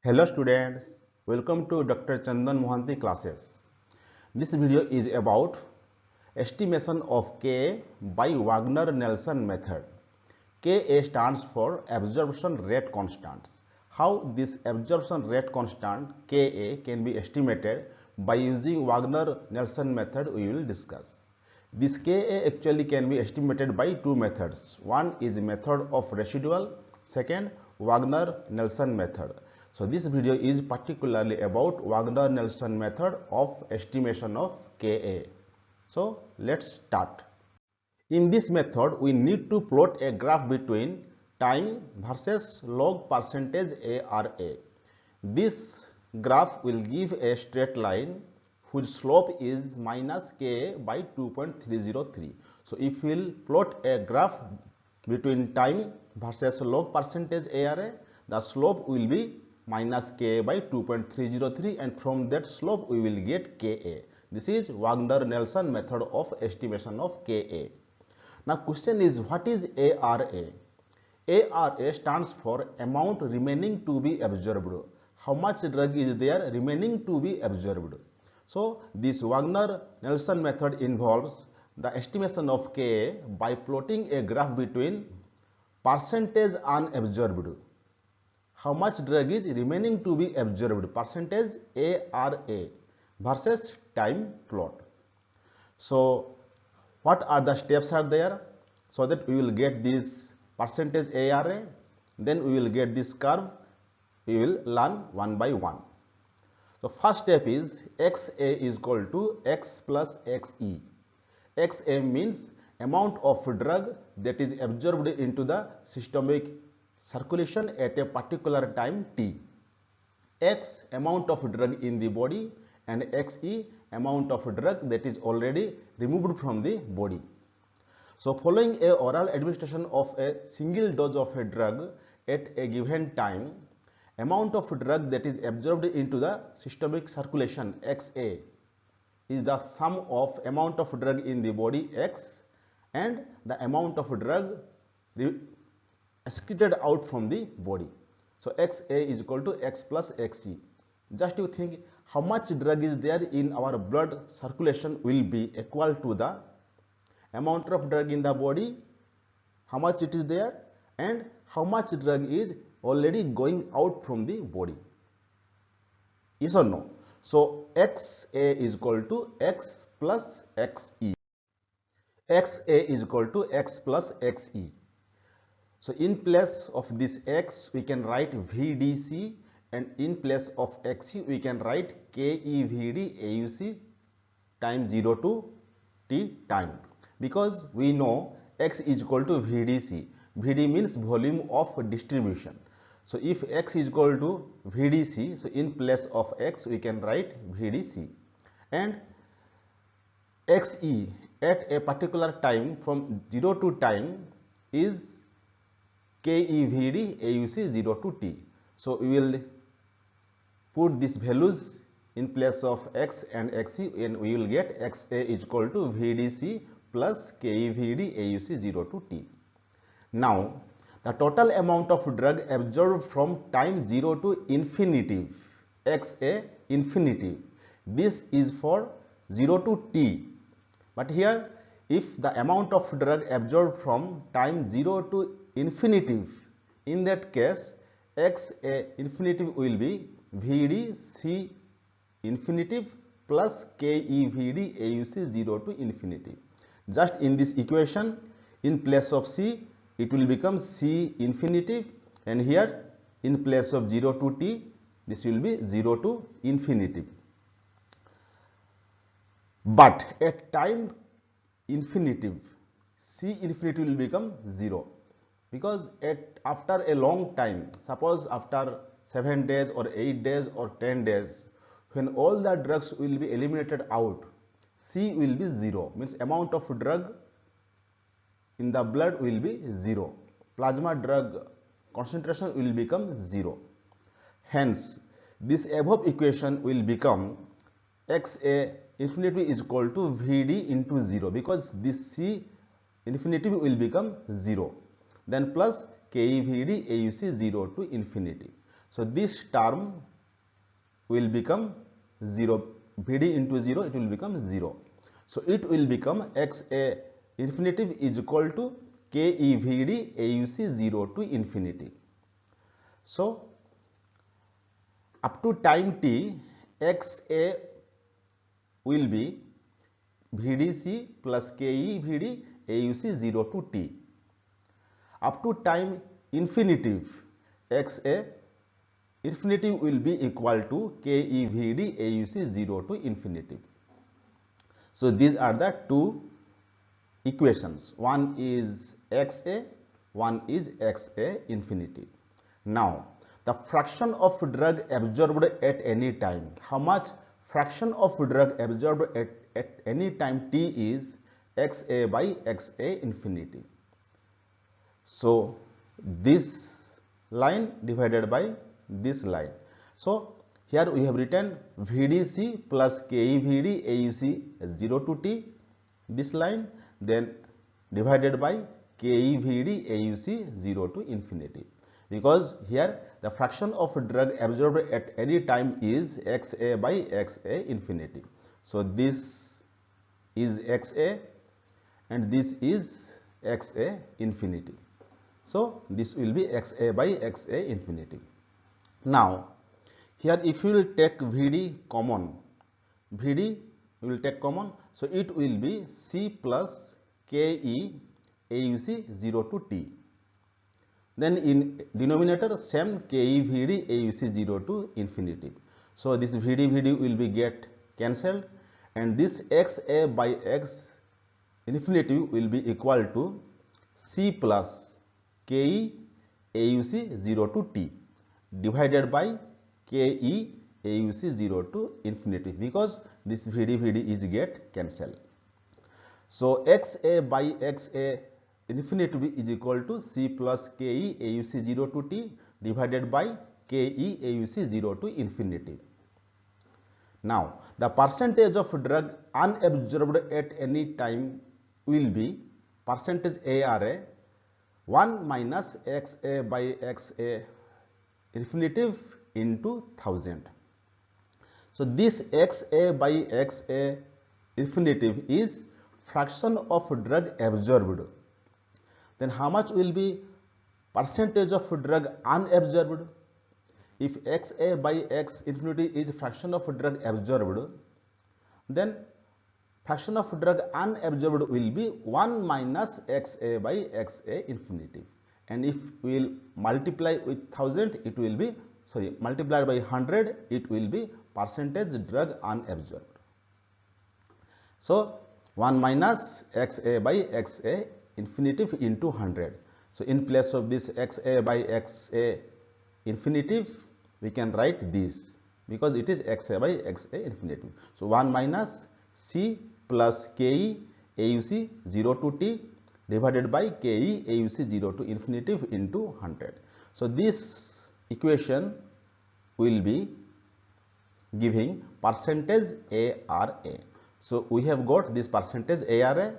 Hello students, welcome to Dr. Chandan Mohanty classes. This video is about estimation of Ka by Wagner Nelson method. Ka stands for absorption rate constants. How this absorption rate constant Ka can be estimated by using Wagner Nelson method we will discuss. This Ka actually can be estimated by two methods. One is method of residual, second Wagner Nelson method. So this video is particularly about Wagner Nelson method of estimation of Ka. So let's start. In this method we need to plot a graph between time versus log percentage ARA. This graph will give a straight line whose slope is minus Ka by 2.303. So if we will plot a graph between time versus log percentage ARA, the slope will be minus Ka by 2.303, and from that slope we will get Ka. This is Wagner Nelson method of estimation of Ka. Now question is, what is ARA? ARA stands for amount remaining to be absorbed. How much drug is there remaining to be absorbed? So this Wagner Nelson method involves the estimation of Ka by plotting a graph between percentage unabsorbed, how much drug is remaining to be absorbed, percentage ARA, versus time plot. So what are the steps are there, so that we will get this percentage ARA, then we will get this curve, we will learn one by one. The first step is XA is equal to X plus XE. XA means amount of drug that is absorbed into the systemic circulation at a particular time t. X amount of drug in the body, and Xe amount of drug that is already removed from the body. So following a oral administration of a single dose of a drug at a given time, amount of drug that is absorbed into the systemic circulation Xa is the sum of amount of drug in the body X and the amount of drug excreted out from the body. So Xa is equal to X plus Xe. Just you think how much drug is there in our blood circulation will be equal to the amount of drug in the body, how much it is there, and how much drug is already going out from the body. Yes or no? So Xa is equal to X plus Xe. Xa is equal to X plus Xe. So in place of this X we can write VDC, and in place of Xe we can write KEVD AUC time 0 to t time, because we know X is equal to VDC. VD means volume of distribution. So if X is equal to VDC, so in place of X we can write VDC, and Xe at a particular time from 0 to time is KEVD AUC 0 to t. So we will put these values in place of X and Xe, and we will get Xa is equal to VDC plus KEVD AUC 0 to t. Now the total amount of drug absorbed from time 0 to infinitive, Xa infinitive, this is for 0 to t. But here if the amount of drug absorbed from time 0 to infinitive, in that case Xa infinitive will be VDC infinitive plus KEVD AUC 0 to infinity. Just in this equation, in place of C it will become C infinitive, and here in place of 0 to t this will be 0 to infinity. But at time infinitive, C infinity will become 0, because after a long time, suppose after 7 days or 8 days or 10 days, when all the drugs will be eliminated out, C will be 0, means amount of drug in the blood will be 0. Plasma drug concentration will become 0. Hence, this above equation will become Xa infinity is equal to Vd into 0, because this C infinity will become 0. Then plus KEVD AUC 0 to infinity. So this term will become 0, Vd into 0, it will become 0. So it will become XA infinitive is equal to KEVD AUC 0 to infinity. So up to time t, XA will be VDC plus KEVD AUC 0 to t. Up to time infinitive, XA infinitive will be equal to KEVD AUC 0 to infinity. So these are the two equations. One is XA, one is XA infinity. Now, the fraction of drug absorbed at any time. How much fraction of drug absorbed at any time t is XA by XA infinity. So this line divided by this line. So here we have written VDC plus KEVD AUC 0 to t, this line, then divided by KEVD AUC 0 to infinity. Because here the fraction of drug absorbed at any time is XA by XA infinity. So this is XA and this is XA infinity. So this will be XA by XA infinity. Now here if you will take VD common, VD we will take common, so it will be C plus KE AUC 0 to t. Then in denominator same KEVD AUC 0 to infinity. So this VD will be get cancelled and this XA by X infinity will be equal to C plus KE AUC 0 to t divided by KE AUC 0 to infinity, because this VD is get cancelled. So XA by XA infinity is equal to C plus KE AUC 0 to t divided by KE AUC 0 to infinity. Now the percentage of drug unabsorbed at any time will be percentage ARA 1 minus XA by XA infinitive into 1000. So this XA by XA infinitive is fraction of drug absorbed. Then how much will be percentage of drug unabsorbed? If XA by X infinity is fraction of drug absorbed, then fraction of drug unabsorbed will be 1 minus XA by XA infinitive. And if we will multiply with 1000, it will be, multiplied by 100, it will be percentage drug unabsorbed. So 1 minus XA by XA infinitive into 100. So in place of this XA by XA infinitive, we can write this because it is XA by XA infinitive. So 1 minus C plus KE AUC 0 to t divided by KE AUC 0 to infinitive into 100. So this equation will be giving percentage ARA. So we have got this percentage ARA.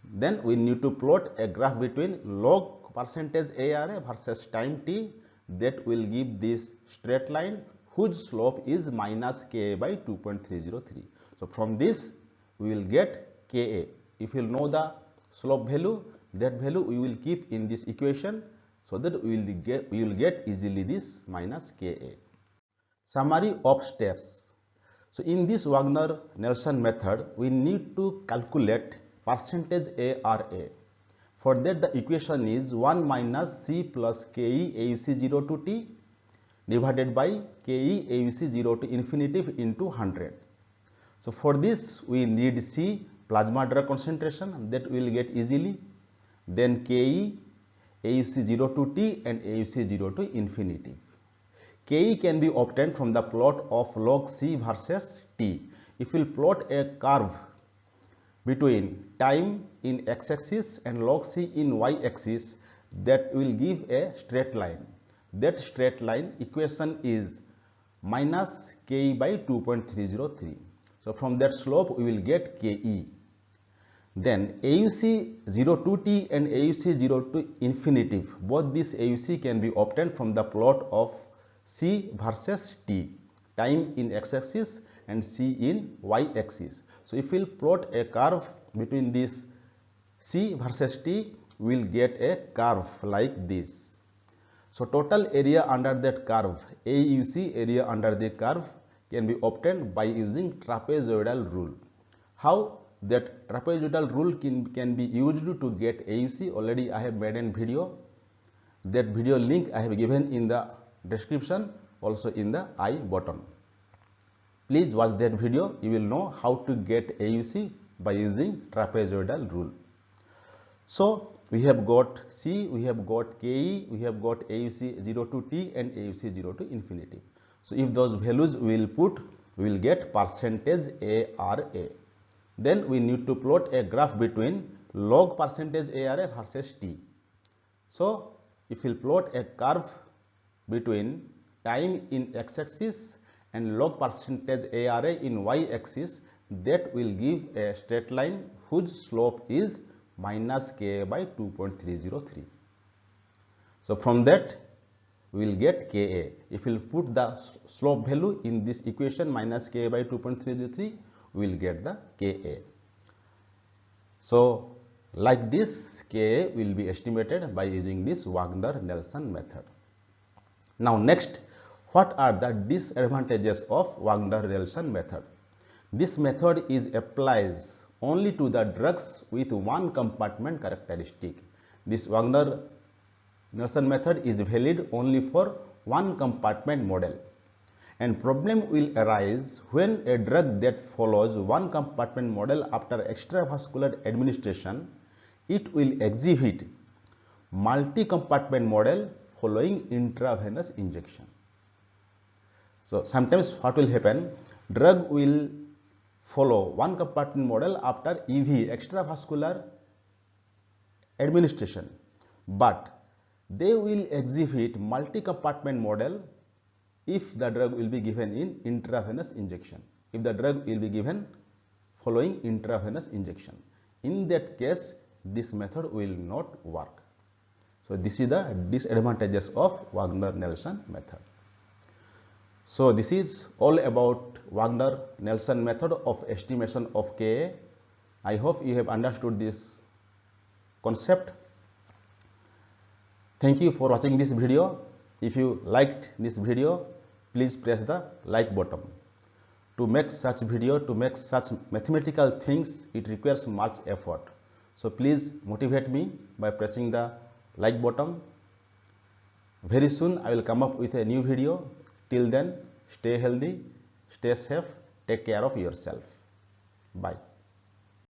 Then we need to plot a graph between log percentage ARA versus time t. That will give this straight line whose slope is minus Ka by 2.303. So from this we will get Ka. If you know the slope value, that value we will keep in this equation, so that we will get easily this minus Ka. Summary of steps. So in this Wagner Nelson method, we need to calculate percentage ARA. For that the equation is 1 minus C plus KE AUC 0 to t divided by KE AUC 0 to infinity into 100. So for this we need C plasma drug concentration, that we will get easily. Then KE AUC 0 to t and AUC 0 to infinity. Ke can be obtained from the plot of log C versus t. If we plot a curve between time in x-axis and log C in y-axis, that will give a straight line. That straight line equation is minus Ke by 2.303. So from that slope we will get Ke. Then AUC 0 to t and AUC 0 to infinitive, both this AUC can be obtained from the plot of C versus T, time in x-axis and C in y-axis. So if we plot a curve between this C versus T, we will get a curve like this. So total area under that curve, AUC, area under the curve, can be obtained by using trapezoidal rule. How that trapezoidal rule can be used to get AUC, already I have made a video. That video link I have given in the description, also in the I button. Please watch that video, you will know how to get AUC by using trapezoidal rule. So we have got C, we have got KE, we have got AUC 0 to T and AUC 0 to infinity. So if those values we will put, we will get percentage ARA. Then we need to plot a graph between log percentage ARA versus T. So if we plot a curve between time in x-axis and log percentage ARA in y-axis, that will give a straight line whose slope is minus Ka by 2.303. So from that we will get Ka. If we will put the slope value in this equation minus Ka by 2.303, we will get the Ka. So like this, Ka will be estimated by using this Wagner Nelson method. Now next, what are the disadvantages of Wagner Nelson method? This method is applies only to the drugs with one compartment characteristic. This Wagner Nelson method is valid only for one compartment model, and problem will arise when a drug that follows one compartment model after extravascular administration, it will exhibit multi-compartment model following intravenous injection. So sometimes what will happen, drug will follow one compartment model after EV, extravascular administration, but they will exhibit multi-compartment model if the drug will be given in intravenous injection, if the drug will be given following intravenous injection. In that case, this method will not work. So this is the disadvantages of Wagner Nelson method. So this is all about Wagner Nelson method of estimation of Ka. I hope you have understood this concept. Thank you for watching this video. If you liked this video, please press the like button. To make such video, to make such mathematical things, it requires much effort. So please motivate me by pressing the like button. Very soon I will come up with a new video. Till then, stay healthy, stay safe, take care of yourself. Bye.